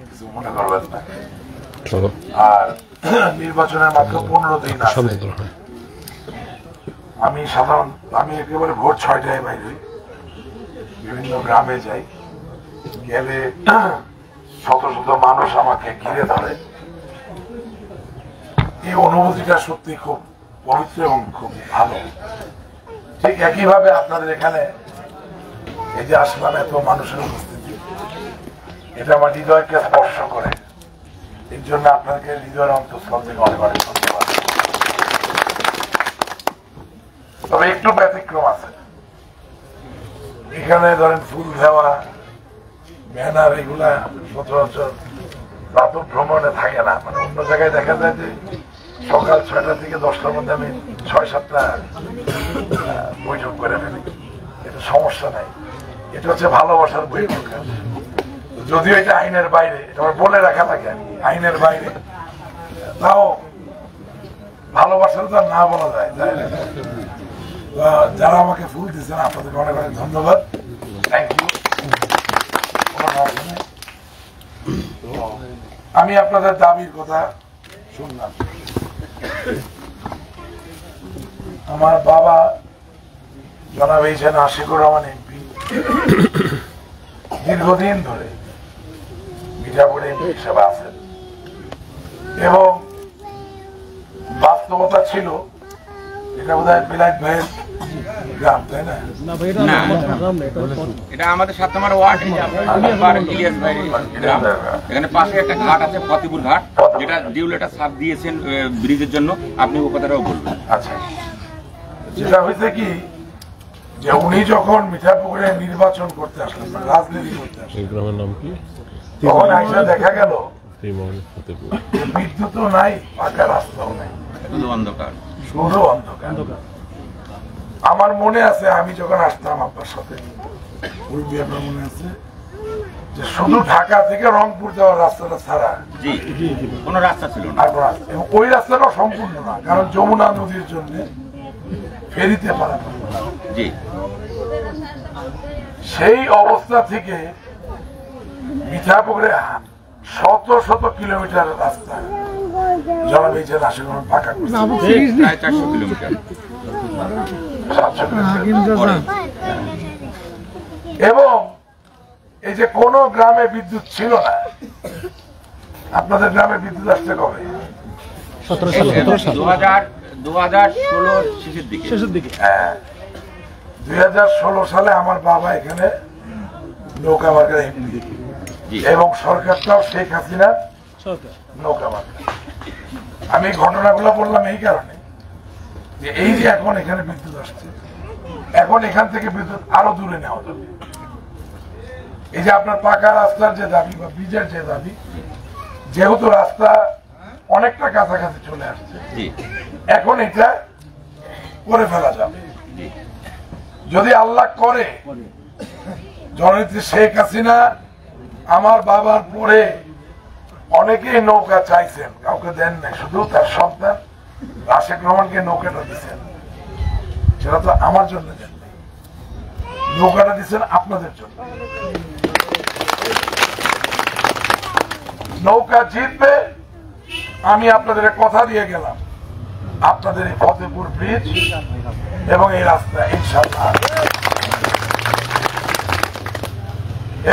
কিছু মনে করবেন না। আর নির্বাচনের মাত্র 15 দিন আছে। আমি একেবারে ভোর 6টায় বাইরে বিভিন্ন গ্রামে যাই, গেলে শত শত মানুষ আমাকে ঘিরে ধরে। এই অনুভূতিটা সত্যি খুব পবিত্র এবং খুব ভালো। ঠিক একইভাবে আপনাদের এখানে এই যে আসলাম, এত মানুষের উপস্থিতি, এটা আমার হৃদয়কে স্পর্শ করে। এর জন্য আপনাকে হৃদয়ের অন্তঃস্থল থেকে অনেক অনেক ধন্যবাদ। তবে একটু ব্যতিক্রম আছে। এখানে ধরেন ফুল দেওয়া, ব্যানার, এগুলা সচরাচর প্রাতঃ ভ্রমণে থাকে না। মানে অন্য জায়গায় দেখা যায় যে সকাল 6টা থেকে 10টার মধ্যে আমি 6-7টা বৈঠক করে ফেলি। এটা সমস্যা নাই, এটা হচ্ছে ভালোবাসার বৈঠক। যদিও এটা আইনের বাইরে, এটা আমার বলে রাখা লাগে আইনের বাইরে, তাও ভালোবাসার তো না বলা যায়। যারা আমাকে ফুল দিচ্ছেন আপনাদের অনেক অনেক ধন্যবাদ, থ্যাংক ইউ। আমি আপনাদের দাবির কথা শুনলাম। আমার বাবা জনাব এইছেন আশিকুর রহমান এমপি, দীর্ঘদিন ধরে মিঠাপুর এমপি হিসেবে আছেন এবং বাস্তবতা ছিল এটা বোধহয় বিলাইত ভাইয়ের গ্রাম, তাই না? এটা আমাদের 7 নম্বর ওয়ার্ড। এখানে পাশে একটা ঘাট আছে, ফতেপুর ঘাট, যেটা ডিউলেটার সাপ দিয়েছেন ব্রিজের জন্য। আপনি ও কথাটাও বলবেন। আচ্ছা, যেটা হয়েছে কি যে উনি যখন মিঠাপুকুরে নির্বাচন করতে আসলেন, রাজনীতি করতে আসলেন, তখন আইসা দেখা গেল বিদ্যুৎও নাই, পাকা রাস্তাও নাই, শুধু অন্ধকার, শুধু অন্ধকার। আমার মনে আছে আমি যখন আসতাম আপনার সাথে, আপনার মনে আছে যে শুধু ঢাকা থেকে রংপুর যাওয়ার রাস্তাটা ছাড়া কোনো রাস্তা ছিল না। এবং ওই রাস্তাটাও সম্পূর্ণ না, কারণ যমুনা নদীর জন্য ফেরিতে পারা। সেই অবস্থা থেকে মিঠাপুকুরে শত শত কিলোমিটার রাস্তা জনাব এইছেন আশিকুর রহমান পাকা করছে, প্রায় 400 কিলোমিটার। এবং এই যে কোন গ্রামে বিদ্যুৎ ছিল না। আপনাদের গ্রামে বিদ্যুৎ আসছে কবে? 2016 শেষের দিকে। হ্যাঁ, 2016 সালে আমার বাবা এখানে নৌকা মার্কার এমপি এবং সরকারটাও শেখ হাসিনা নৌকা মার্কা। আমি ঘটনাগুলো বললাম এই কারণে যে এই যে এখন এখানে বিদ্যুৎ আসছে, এখন এখান থেকে বিদ্যুৎ আরো দূরে নেওয়া যাবে। এই যে আপনার পাকা রাস্তার যে দাবি বা ব্রিজের যে দাবি, যেহেতু রাস্তা অনেকটা কাছাকাছি চলে আসছে, এখন এটা করে ফেলা যাবে। যদি আল্লাহ করে, জননেত্রী শেখ হাসিনা আমার বাবার পরে অনেকেই নৌকা চাইছেন, কাউকে দেন নাই, শুধু তার সন্তান রাশেক রহমানকে নৌকাটা দিচ্ছেন। সেটা তো আমার জন্য দেন নাই, নৌকাটা দিচ্ছেন আপনাদের জন্য। নৌকা জিতবে, আমি আপনাদের কথা দিয়ে গেলাম, আপনাদের এই ফতেপুর ব্রিজ এবং এই রাস্তা ইনশাআল্লাহ।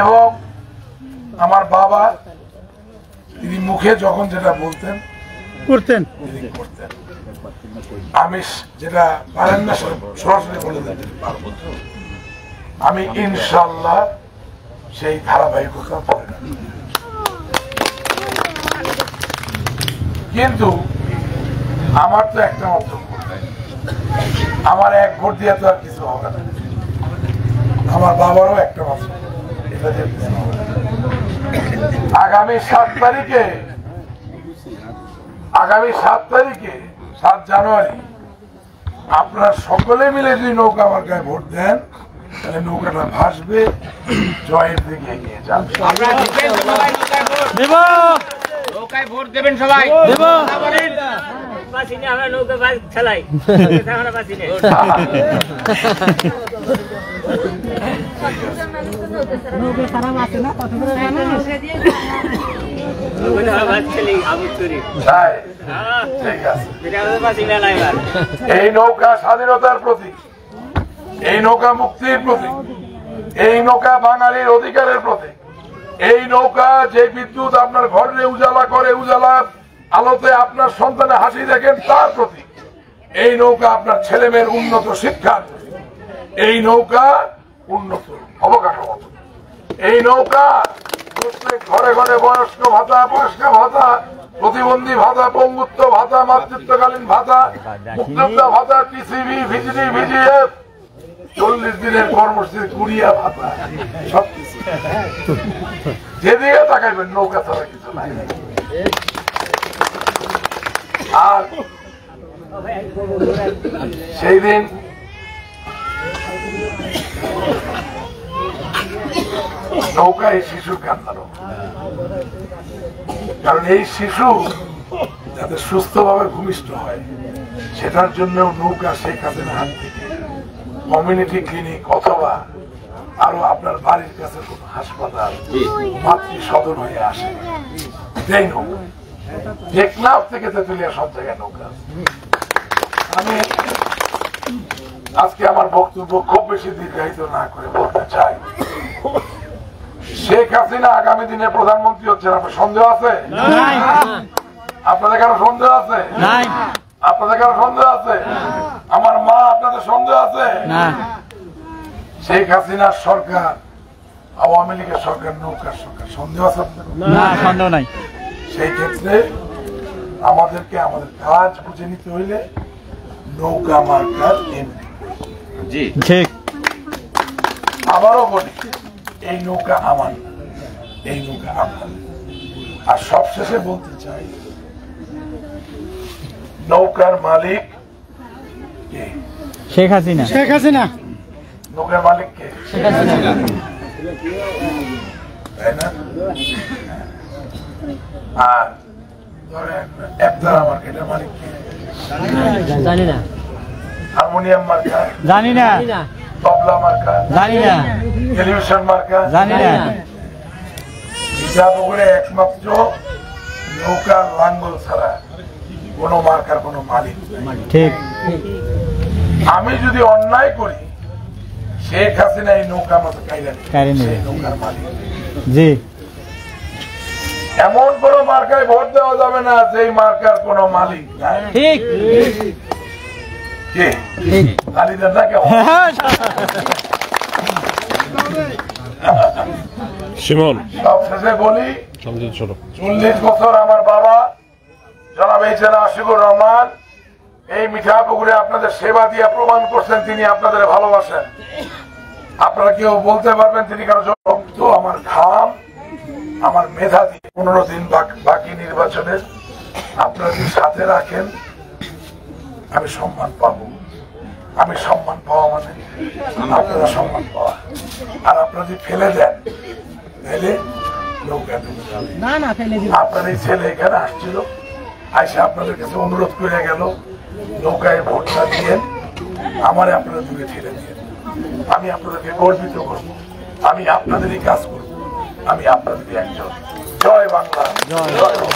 এবং আমার বাবা তিনি মুখে যখন যেটা বলতেন করতেন, আমি যেটা পারেন না সরাসরি বলে দিতে পারবো। আমি ইনশাআল্লাহ সেই ধারাবাহিকতা পড়ে না। কিন্তু আমার তো একটা মাত্র ভোট, আমার এক ভোট দিয়ে তো আর কিছু হবে না। আমার বাবারও একটা মাত্র, এটা যে আগামী 7 তারিখে 7 জানুয়ারি আপনারা সকলে মিলে যদি নৌকা মার্কায় ভোট দেন, তাহলে নৌকাটা ভাসবে, জয়ের দিকে এগিয়ে যাবে। নৌকায় ভোট দেবেন সবাই। আমরা নৌকা চালাই, নৌকা খারাপ আছে না। তাই ঠিক আছে। এই নৌকা স্বাধীনতার প্রতীক, এই নৌকা মুক্তির প্রতীক, এই নৌকা বাঙালির অধিকারের প্রতীক, এই নৌকা যে বিদ্যুৎ আপনার ঘরে উজালা করে, উজালা আলোতে আপনার সন্তানে হাসি দেখেন তার প্রতীক। এই নৌকা আপনার ছেলে মেয়ের উন্নত শিক্ষার প্রতীক। এই নৌকা উন্নত অবকাঠামো, এই নৌকা প্রত্যেক ঘরে ঘরে বয়স্ক ভাতা, বয়স্কা ভাতা, প্রতিবন্ধী ভাতা, পঙ্গুত্ব ভাতা, মাতৃত্বকালীন ভাতা, মুক্তিযোদ্ধা ভাতা, টিসিবি, ভিজিডি, ভিজিএফ, 40 দিনের কর্মসূচি, কুড়িয়া ভাতা, সবকিছু যেদিকে তাকাইবেন নৌকা ছাড়া কিছু নাই। আর সেই দিন নৌকায় শিশুর কান্নারও, কারণ এই শিশু যাতে সুস্থভাবে ভূমিষ্ঠ হয় সেটার জন্য নৌকা শেখ হাসিনার হাত থেকে কমিউনিটি ক্লিনিক অথবা আরো আপনার বাড়ির কাছে কোন হাসপাতাল, মাতৃ সদর হয়ে আসে যেই নৌকা, টেকনাফ থেকে তেতুলিয়া সব জায়গায় নৌকা। আমি আজকে আমার বক্তব্য খুব বেশি দীর্ঘায়িত না করে বলতে চাই, শেখ হাসিনা আগামী দিনে প্রধানমন্ত্রী হচ্ছেন, আপনার সন্দেহ আছে? আপনাদের কারো সন্দেহ আছে? আপনাদের কারো সন্দেহ আছে? আমার মা, আপনাদের সন্দেহ আছে? শেখ হাসিনার সরকার আওয়ামী লীগের সরকার, নৌকার সরকার, সন্দেহ আছে আপনাদের? সন্দেহ নাই। সেই ক্ষেত্রে আমাদেরকে আমাদের কাজ বুঝে নিতে হইলে নৌকা মার্কার এমপি। জি ঠিক। আবারও বলি, এই নৌকা আমার না, এই নৌকা আমার। আর সবশেষে বলতে চাই, নৌকার মালিক কে? শেখ হাসিনা। শেখ হাসিনা। নৌকার মালিক কে? শেখ হাসিনা। তাই না? আর ধরেন একদারা মার্কেটের মালিক কে? জানি না। হারমোনিয়াম মার্কা? জানি না। তবলা মার্কা? জানি না। টেলিভিশন মার্কা? জানি না। বিজাপুরে একমাত্র নৌকার লাঙ্গল ছাড়া কোন মার্কার কোন মালিক নেই। ঠিক। আমি যদি অন্যায় করি, শেখ হাসিনা এই নৌকা মতো কাইরা নেবে, নৌকার মালিক। জি। এমন কোন মার্কায় ভোট দেওয়া যাবে না যেই মার্কার কোন মালিক নাই। ঠিক। কে? তালিদার না কেমন? শিমন সবশেষে বলি, চলো 40 বছর আমার বাবা জনাব আশিকুর রহমান এই মিঠাপুকুরে আপনাদের সেবা দিয়ে প্রমাণ করছেন তিনি আপনাদের ভালোবাসেন। আপনারা কেউ বলতে পারবেন তিনি কারো তো আমার ঘাম, আমার মেধা দিয়ে 15 দিন বাকি নির্বাচনের আপনারা যদি সাথে রাখেন আমি সম্মান পাবো। আমি সম্মান পাওয়া মানে আপনারা সম্মান পাওয়া। আর আপনারা যদি ফেলে দেন তাহলে নৌকা ডুবে যাবে। আপনার এই ছেলে এখানে আসছিল, আইসা আপনাদের কাছে অনুরোধ করে গেল নৌকায় ভোটটা দিয়ে আমারে আপনারা দূরে ঠেলে দিয়ে, আমি আপনাদেরকে গর্বিত করবো, আমি আপনাদেরই কাজ করবো, আমি আপনাদেরই একজন। জয় বাংলা, জয় বাংলা।